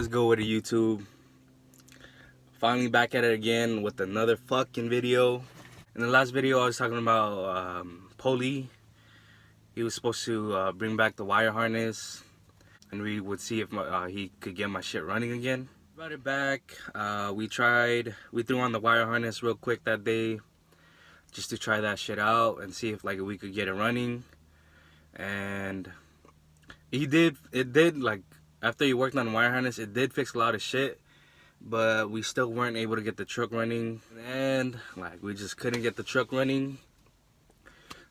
What's good with the YouTube? Finally back at it again with another fucking video. In the last video I was talking about Poli. He was supposed to bring back the wire harness and we would see if he could get my shit running again. Brought it back. We threw on the wire harness real quick that day just to try that shit out and see if we could get it running. And it did, like, after he worked on the wire harness, it did fix a lot of shit, but we still weren't able to get the truck running, and we just couldn't get the truck running,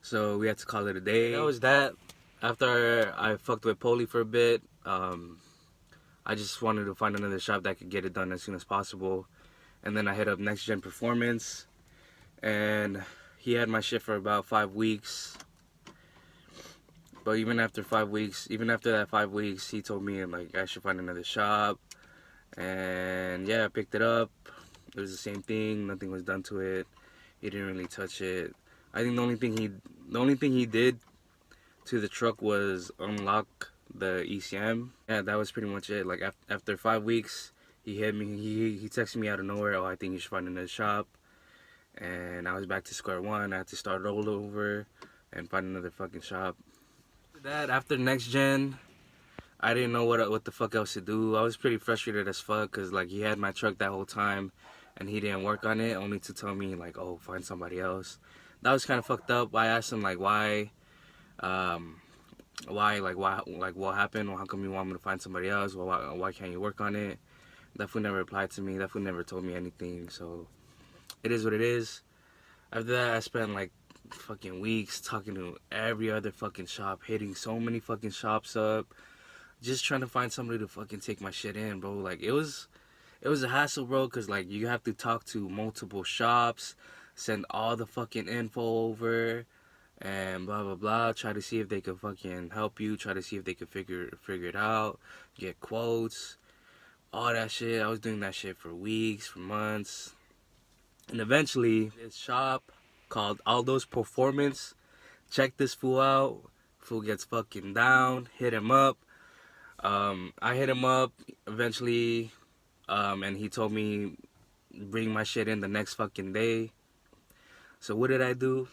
so we had to call it a day. That was that. After I fucked with Poli for a bit, I just wanted to find another shop that could get it done as soon as possible, and then I hit up Next Gen Performance, and he had my shit for about 5 weeks. But even after that 5 weeks, he told me I should find another shop. And yeah, I picked it up. It was the same thing. Nothing was done to it. He didn't really touch it. I think the only thing he did to the truck was unlock the ECM. Yeah, that was pretty much it. Like after 5 weeks, he hit me. He texted me out of nowhere. Oh, I think you should find another shop. And I was back to square one. I had to start all over and find another fucking shop. After Next Gen, I didn't know what the fuck else to do. I was pretty frustrated as fuck because he had my truck that whole time and he didn't work on it, only to tell me oh, find somebody else. That was kind of fucked up. I asked him why what happened? How come you want me to find somebody else? Why can't you work on it? That fool never replied to me. That fool never told me anything. So it is what it is. After that, I spent fucking weeks talking to every other fucking shop, hitting so many fucking shops up, just trying to find somebody to fucking take my shit in, bro. It was a hassle, bro, because you have to talk to multiple shops, send all the fucking info over, and blah blah blah. Try to see if they could fucking help you. Try to see if they could figure it out. Get quotes, all that shit. I was doing that shit for weeks, for months, and eventually this shop called Aldo's Performance. Check this fool out. Fool gets fucking down. Hit him up. I hit him up eventually, and he told me bring my shit in the next fucking day. So what did I do?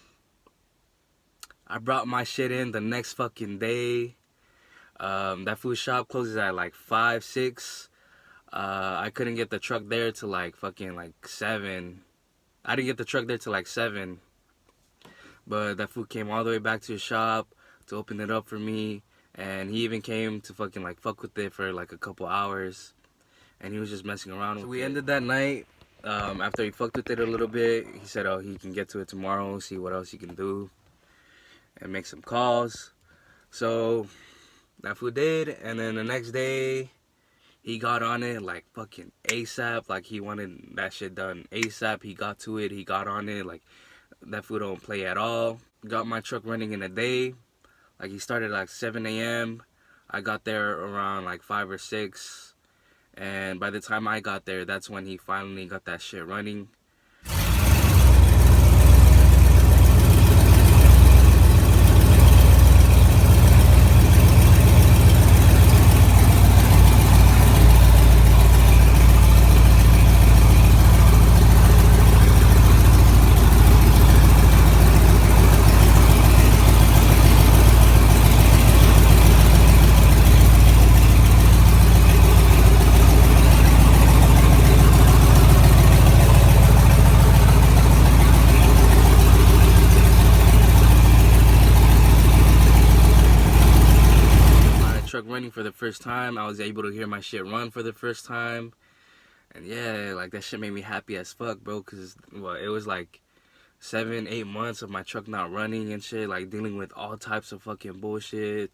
I brought my shit in the next fucking day. That food shop closes at 5, 6. I couldn't get the truck there till fucking 7. I didn't get the truck there till 7. But that fool came all the way back to his shop to open it up for me. And he even came to fucking fuck with it for a couple hours. And he was just messing around with it. We ended that night. After he fucked with it a little bit, he said, oh, he can get to it tomorrow, see what else he can do, and make some calls. So that fool did. And then the next day, he got on it fucking ASAP. He wanted that shit done ASAP. He got to it. He got on it. That fool don't play at all. Got my truck running in a day. He started at 7 a.m. I got there around 5 or 6. And by the time I got there, that's when he finally got that shit running. Running for the first time. I was able to hear my shit run for the first time, and yeah, that shit made me happy as fuck, bro, because it was 7, 8 months of my truck not running and shit, dealing with all types of fucking bullshit,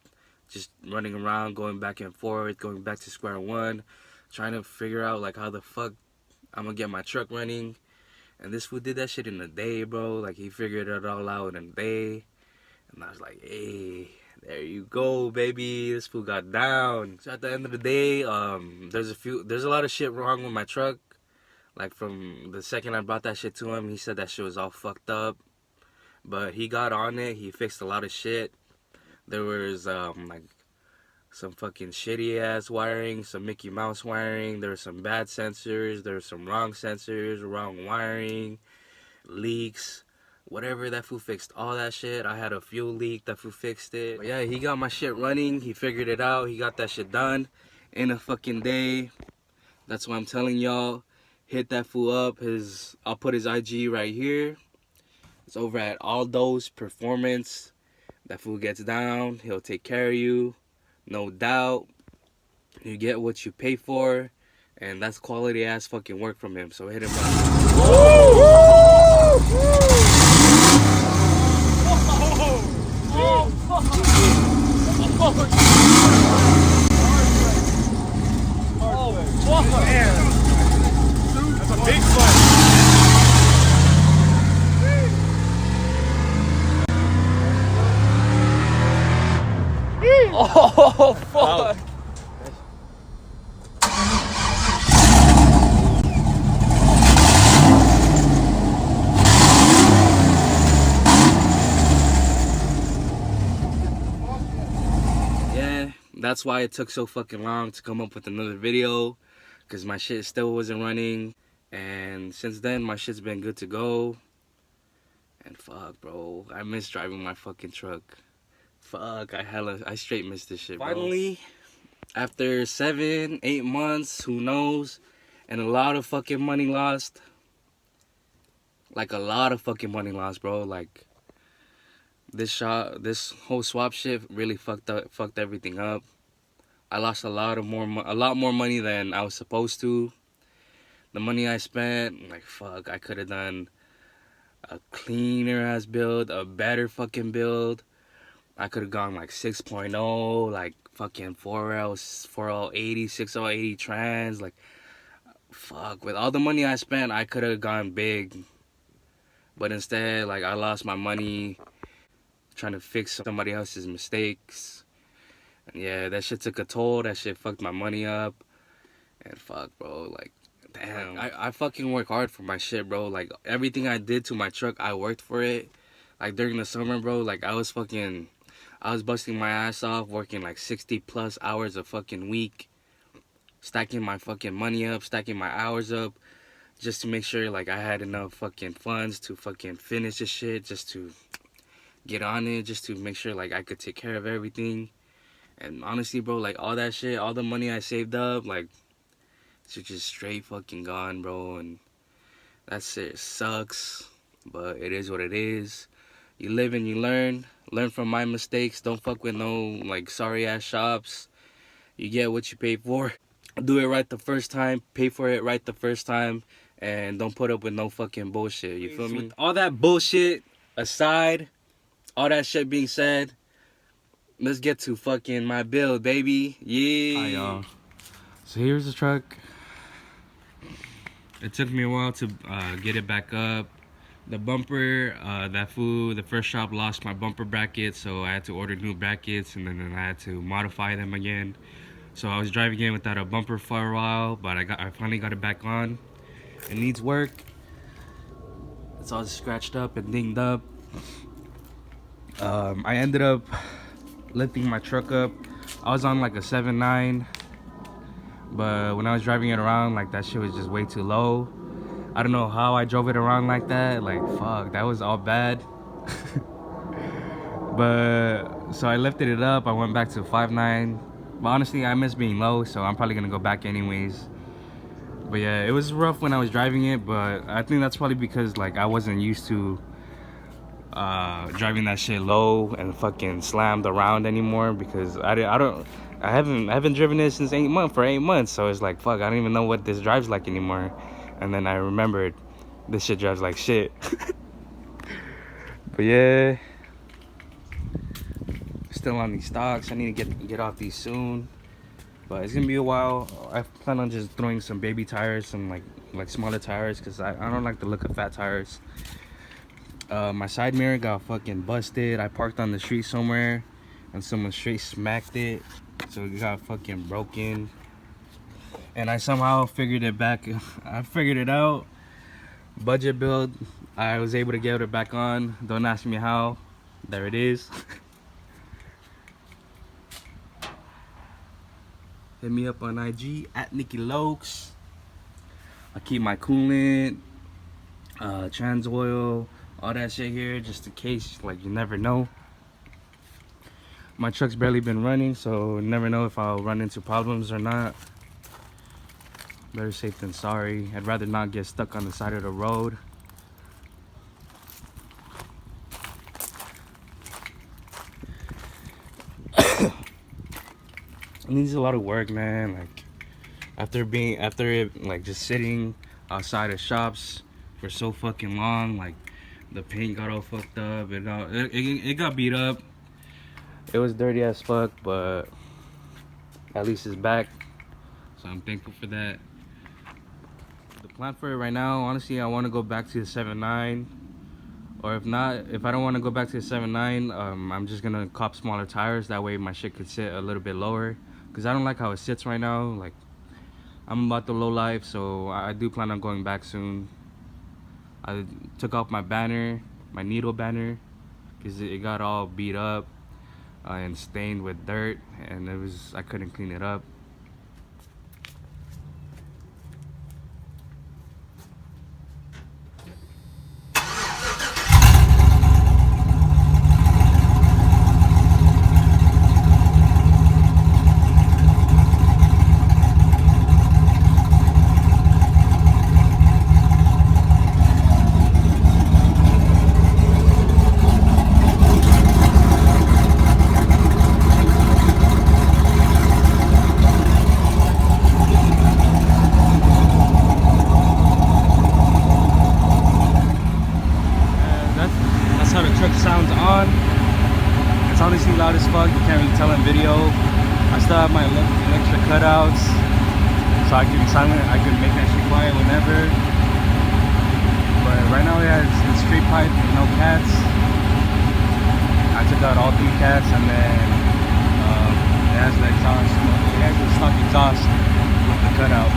just running around, going back and forth, going back to square one, trying to figure out how the fuck I'm gonna get my truck running. And this fool did that shit in a day, bro. He figured it all out in a day, and I was like, hey, there you go, baby. This fool got down. So at the end of the day, there's a lot of shit wrong with my truck. From the second I brought that shit to him, he said that shit was all fucked up. But he got on it. He fixed a lot of shit. There was some fucking shitty ass wiring, some Mickey Mouse wiring. There were some bad sensors, there were some wrong sensors, wrong wiring, leaks. Whatever, that fool fixed all that shit. I had a fuel leak, that fool fixed it. But yeah, he got my shit running. He figured it out. He got that shit done in a fucking day. That's why I'm telling y'all, hit that fool up. I'll put his IG right here. It's over at Aldo's Performance. That fool gets down. He'll take care of you. No doubt. You get what you pay for. And that's quality ass fucking work from him. So hit him up. That's a big fight. Oh, fuck. Yeah, that's why it took so fucking long to come up with another video, because my shit still wasn't running. And since then, my shit's been good to go. And fuck, bro, I miss driving my fucking truck. Fuck, I straight missed this shit, bro. Finally, after 7-8 months, who knows, and a lot of fucking money lost. Like, a lot of fucking money lost, bro. Like, this whole swap shit really fucked everything up. I lost a lot more money than I was supposed to. The money I spent, like, fuck, I could have done a cleaner ass build, a better fucking build. I could have gone like 6.0, like fucking 4L80, 6L80 trans. Like, fuck, with all the money I spent, I could have gone big. But instead, like, I lost my money trying to fix somebody else's mistakes. And yeah, that shit took a toll. That shit fucked my money up. And fuck, bro, like, damn. I fucking work hard for my shit, bro. Like, everything I did to my truck, I worked for it. Like, during the summer, bro, like, I was busting my ass off, working like 60 plus hours a fucking week, stacking my fucking money up, stacking my hours up, just to make sure like I had enough fucking funds to fucking finish this shit, just to get on it, just to make sure like I could take care of everything. And honestly, bro, like all that shit, all the money I saved up, like it's just straight fucking gone, bro. And that shit sucks, but it is what it is. You live and you learn. Learn from my mistakes. Don't fuck with no like sorry ass shops. You get what you pay for. Do it right the first time. Pay for it right the first time. And don't put up with no fucking bullshit. You feel me? With all that bullshit aside, all that shit being said, let's get to fucking my build, baby. Yeah. Hi, y'all. So here's the truck. It took me a while to get it back up. The bumper, the first shop lost my bumper brackets, so I had to order new brackets, and then I had to modify them again. So I was driving in without a bumper for a while, but I finally got it back on. It needs work. It's all scratched up and dinged up. I ended up lifting my truck up. I was on like a 7.9, but when I was driving it around, like that shit was just way too low. I don't know how I drove it around like that. Like, fuck, that was all bad. But, so I lifted it up. I went back to 5.9. But honestly, I miss being low, so I'm probably gonna go back anyways. But yeah, it was rough when I was driving it, but I think that's probably because, like, I wasn't used to driving that shit low and fucking slammed around anymore, because I haven't driven it since 8 months, so it's like, fuck, I don't even know what this drives like anymore. And then I remembered this shit drives like shit. But yeah, still on these stocks. I need to get off these soon, but it's gonna be a while. I plan on just throwing some baby tires, some like smaller tires, because I don't like the look of fat tires. My side mirror got fucking busted. I parked on the street somewhere and someone straight smacked it, so it got fucking broken. And I somehow figured it back. I figured it out. Budget build. I was able to get it back on. Don't ask me how. There it is. hit me up on IG at Nicky Lokes. I keep my coolant, trans oil, all that shit here just in case, like you never know. My truck's barely been running, so never know if I'll run into problems or not. Better safe than sorry. I'd rather not get stuck on the side of the road. It needs a lot of work, man. Like after just sitting outside of shops for so fucking long, like the paint got all fucked up. It got beat up. It was dirty as fuck, but at least it's back, so I'm thankful for that. The plan for it right now, honestly, I want to go back to the 7.9, or if not, if I don't want to go back to the 7.9, I'm just gonna cop smaller tires. That way my shit could sit a little bit lower, because I don't like how it sits right now. Like, I'm about the low life, so I do plan on going back soon. I took off my banner, my needle banner, because it got all beat up and stained with dirt, and I couldn't clean it up. Sounds on. It's honestly loud as fuck. You can't really tell in video. I still have my extra cutouts, so I can be silent. I can make that shit quiet whenever. But right now, yeah, it's straight pipe, no cats. I took out all 3 cats, and then it has the exhaust. It has the stock exhaust with the cutout.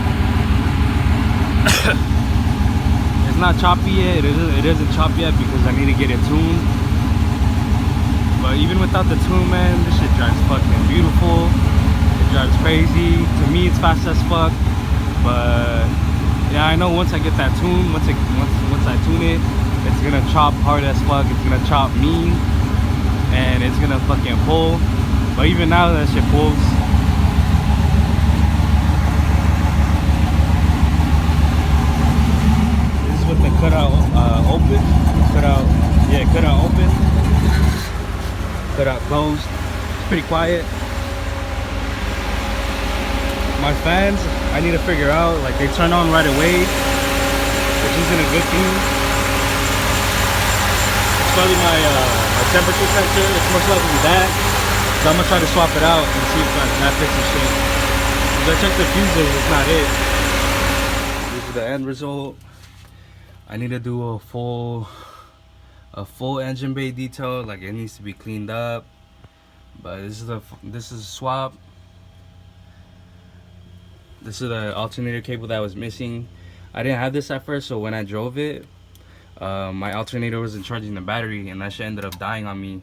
It's not choppy yet. It isn't chopped yet because I need to get it tuned. But even without the tune, man, this shit drives fucking beautiful. It drives crazy. To me, it's fast as fuck. But yeah, I know once I get that tune, once I tune it, it's gonna chop hard as fuck. It's gonna chop mean, and it's gonna fucking pull. But even now, that shit pulls. This is with the cutout open. Cutout open. Cutout closed. It's pretty quiet. My fans, I need to figure out, like, they turn on right away, which isn't a good thing. It's probably my temperature sensor. It's most likely that. So I'm gonna try to swap it out and see if that fixes shit. Because I checked the fuses, it's not it. This is the end result. I need to do a full engine bay detail. Like, it needs to be cleaned up. But this is a swap. This is the alternator cable that was missing. I didn't have this at first, so when I drove it, my alternator wasn't charging the battery, and that shit ended up dying on me.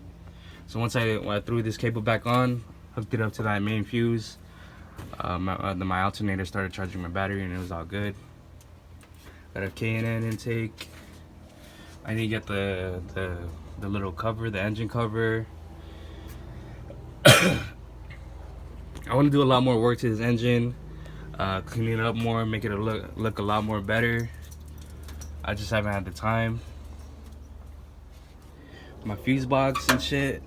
So once I threw this cable back on, hooked it up to that main fuse, my alternator started charging my battery, and it was all good. Got a K&N intake. I need to get the little cover, the engine cover. I want to do a lot more work to this engine, clean it up more, make it look a lot more better. I just haven't had the time. My fuse box and shit,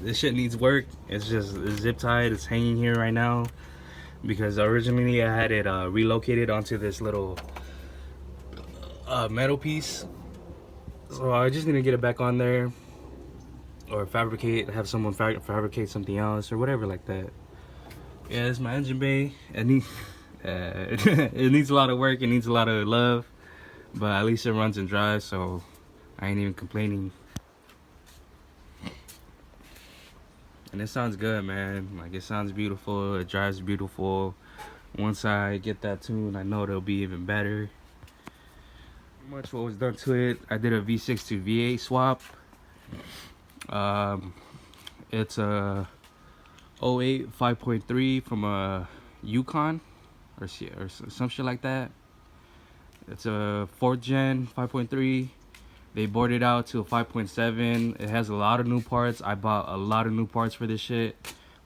this shit needs work. It's just zip tied. It's hanging here right now because originally I had it relocated onto this little metal piece. So I just need to get it back on there, or have someone fabricate something else or whatever like that. Yeah, it's my engine bay. It needs a lot of work. It needs a lot of love, but at least it runs and drives, so I ain't even complaining. And it sounds good, man. Like, it sounds beautiful. It drives beautiful. Once I get that tune, I know it'll be even better. Pretty much what was done to it, I did a V6 to V8 swap. It's a 08 5.3 from a Yukon or some shit like that. It's a 4th gen 5.3. They bored it out to a 5.7. It has a lot of new parts. I bought a lot of new parts for this shit.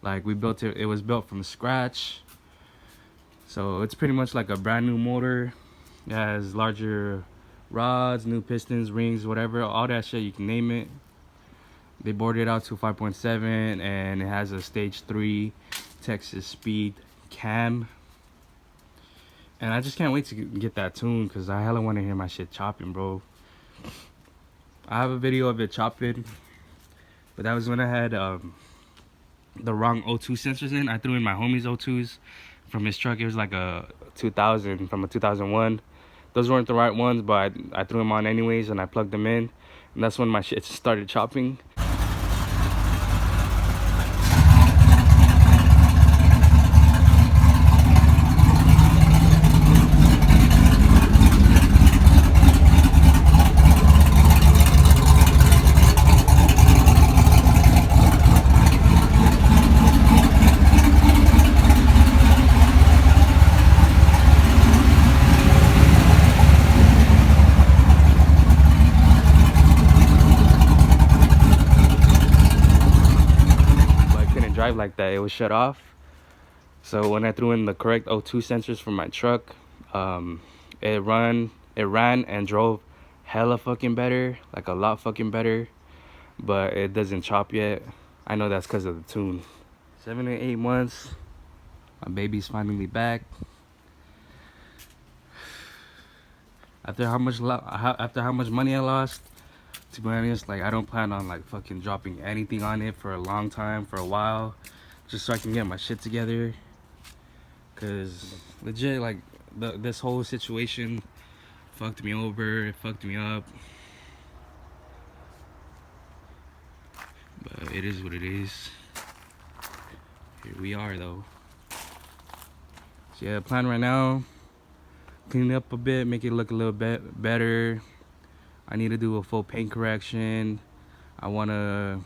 Like, we built it. It was built from scratch. So it's pretty much like a brand new motor. It has larger rods, new pistons, rings, whatever, all that shit, you can name it. They bored it out to 5.7, and it has a stage 3 Texas Speed cam. And I just can't wait to get that tuned, because I hella want to hear my shit chopping, bro. I have a video of it chopping, but that was when I had the wrong O2 sensors in. I threw in my homie's O2s from his truck. It was like a 2000 from a 2001. Those weren't the right ones, but I threw them on anyways, and I plugged them in, and that's when my shit started chopping. Drive like that, it was shut off. So when I threw in the correct O2 sensors for my truck, it ran and drove hella fucking better, like a lot fucking better, but it doesn't chop yet. I know that's because of the tune. 7 to 8 months, my baby's finally back. After how much money I lost, to be honest, like, I don't plan on like fucking dropping anything on it for a long time, for a while, just so I can get my shit together. Cause legit, like, this whole situation fucked me over, it fucked me up. But it is what it is. Here we are though. So yeah, plan right now, clean it up a bit, make it look a little bit better. I need to do a full paint correction. I want to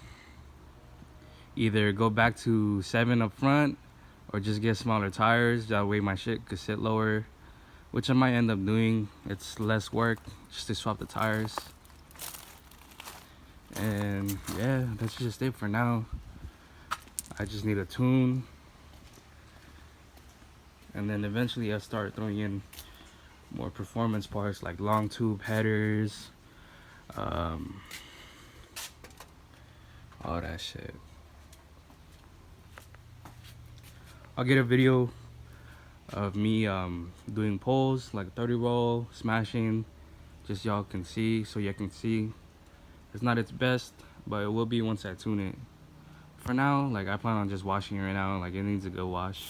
either go back to 7 up front or just get smaller tires. That way my shit could sit lower, which I might end up doing. It's less work just to swap the tires. And yeah, that's just it for now. I just need a tune. And then eventually I'll start throwing in more performance parts like long tube headers, all that shit. I'll get a video of me doing pulls, like 30 roll, smashing, just y'all can see, so y'all can see. It's not its best, but it will be once I tune it. For now, like, I plan on just washing it right now. Like, it needs a good wash.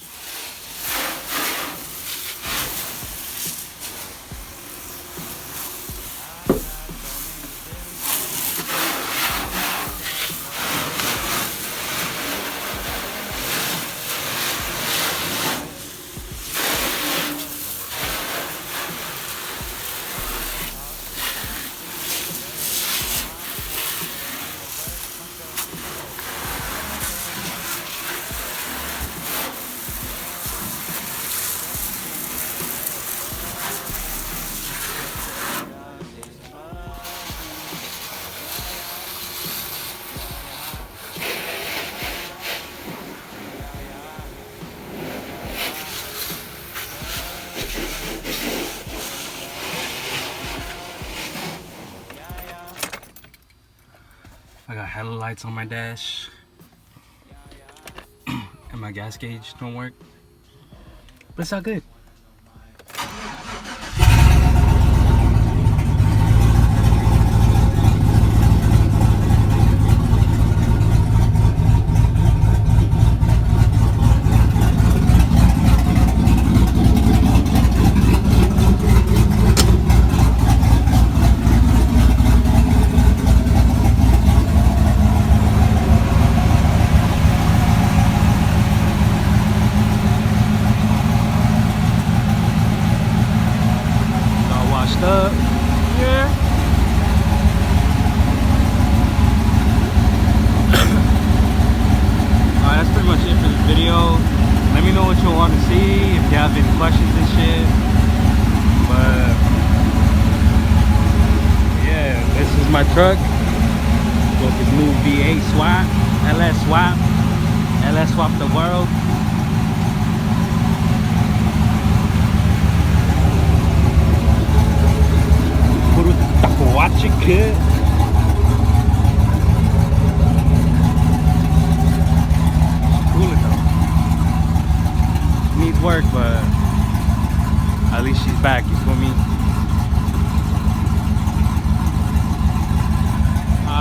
I got hella lights on my dash, and my gas gauge don't work, but it's all good. truck with his new V8 swap, LS swap, LS swap the world. Puro tapuache kid. Cool though. Needs work, but at least she's back, you feel me?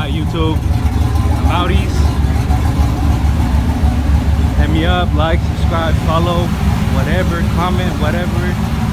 YouTube, I'm outies. Hit me up, like, subscribe, follow, whatever, comment, whatever.